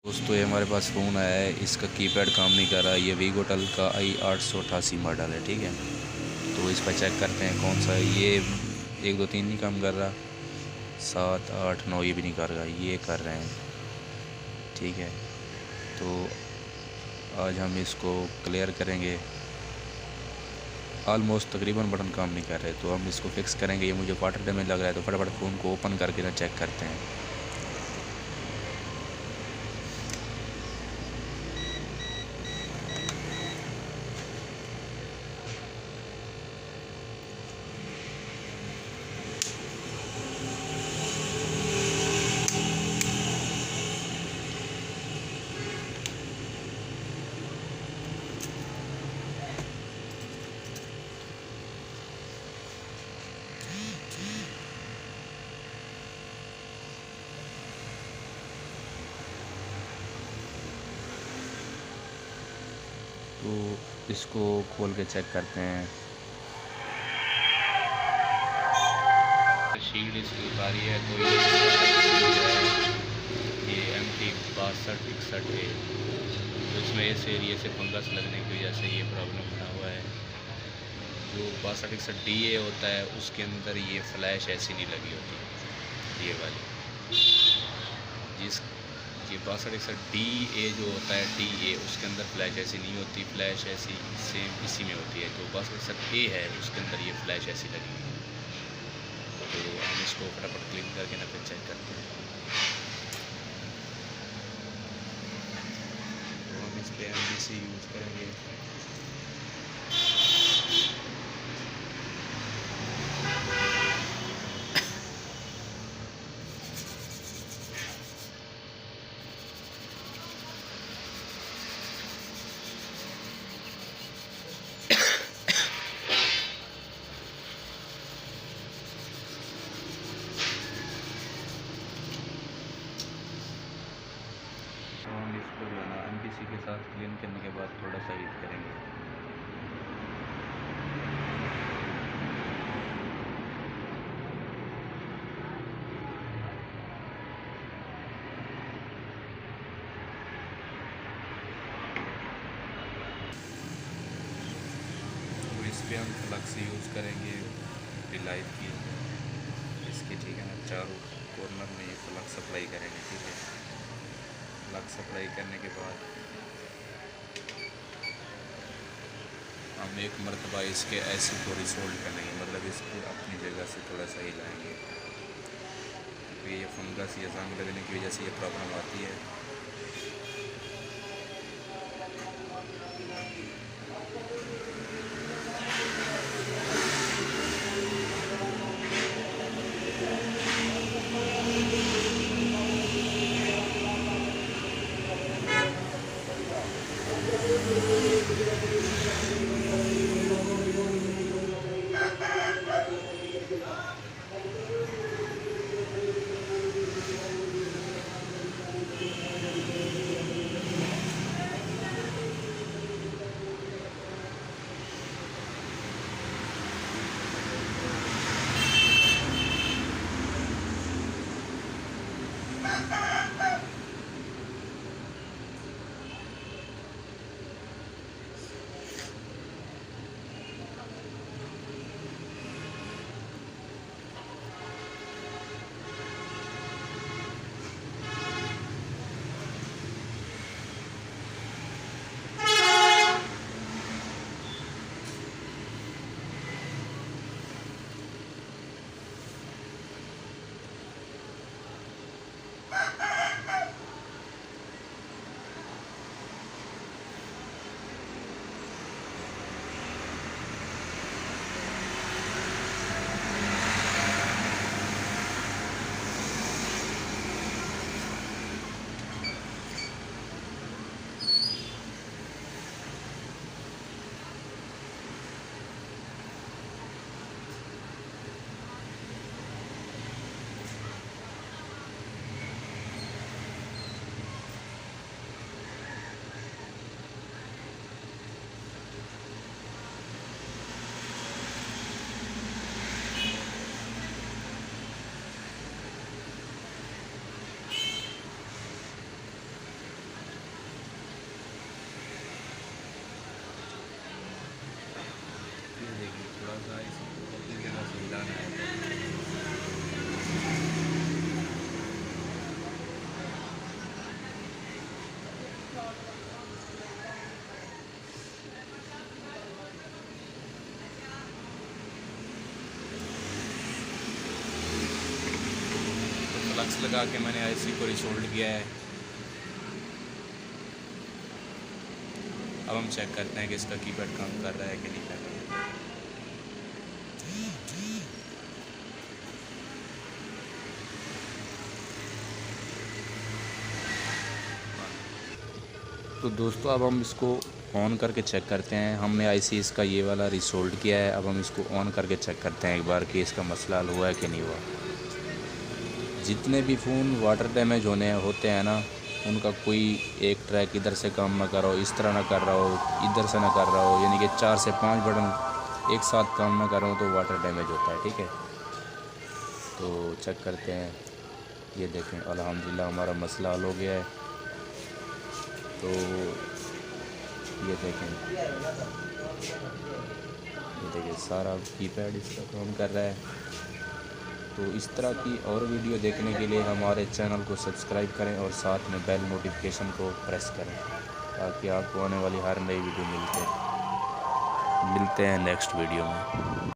दोस्तों ये हमारे पास फ़ोन आया है, इसका कीपैड काम नहीं कर रहा। ये वीगोटेल का i888 मॉडल है, ठीक है। तो इस पर चेक करते हैं कौन सा है। ये 1 2 3 नहीं काम कर रहा, 7 8 9 ये भी नहीं कर रहा, ये कर रहे हैं, ठीक है। तो आज हम इसको क्लियर करेंगे। ऑलमोस्ट तकरीबन बटन काम नहीं कर रहे, तो हम इसको फिक्स करेंगे। ये मुझे वाटर डैमेज लग रहा है, तो फटाफट फ़ोन को ओपन करके ना चेक करते हैं। तो इसको खोल के चेक करते हैं। शील्ड इसकी उतारी है, तो ये MT6261 है। तो इसमें इस एरिए से फंगस लगने की वजह से ये प्रॉब्लम बना हुआ है। जो 6261DA होता है उसके अंदर ये फ्लैश ऐसी नहीं लगी होती, ये वाली। जिस ये 6261DA जो होता है DA, उसके अंदर फ्लैश ऐसी नहीं होती, फ्लैश ऐसी सेम इसी में होती है। जो 6261A है उसके अंदर ये फ्लैश ऐसी लगी हुई है। तो हम इसको फटाफट क्लीन करके ना फिर चेक करते हैं। तो हम इस पर MBC यूज़ करेंगे। तो हम इसको जो है ना MBC के साथ क्लीन करने के बाद थोड़ा सा हीट करेंगे। तो इस पर हम फ्लक्स यूज़ करेंगे डिलाइट की, इसके, ठीक है ना। चारों कॉर्नर में ये फ्लक्स अप्लाई करेंगे, ठीक है। फ्लक्स अप्लाई करने के बाद हम एक मरतबा इसके ऐसे को रिसोल्व करेंगे, मतलब इसको अपनी जगह से थोड़ा सा हिलाएंगे, क्योंकि ये फंगस या जंग लगने की वजह से ये प्रॉब्लम आती है। पुराना है। फ्लक्स लगा के मैंने आईसी को रिसोल्ड किया है। अब हम चेक करते हैं कि इसका कीपैड काम कर रहा है कि नहीं कर रहा है। तो दोस्तों अब हम इसको ऑन करके चेक करते हैं। हमने आईसी इसका ये वाला रिसोल्ड किया है। अब हम इसको ऑन करके चेक करते हैं एक बार कि इसका मसला हल हुआ है कि नहीं हुआ। जितने भी फ़ोन वाटर डैमेज होते हैं ना, उनका कोई एक ट्रैक इधर से काम ना कर रहा हो, इस तरह ना कर रहा हो, इधर से ना कर रहा हो, यानी कि 4 से 5 बटन एक साथ काम ना कर रहा हो तो वाटर डैमेज होता है। ठीक है, तो चेक करते हैं। ये देखें, अल्हम्दुलिल्लाह हमारा मसला हल हो गया है। तो ये देखिए सारा कीपैड इसका काम कर रहा है। तो इस तरह की और वीडियो देखने के लिए हमारे चैनल को सब्सक्राइब करें और साथ में बेल नोटिफिकेशन को प्रेस करें ताकि आपको आने वाली हर नई वीडियो मिलते हैं नेक्स्ट वीडियो में।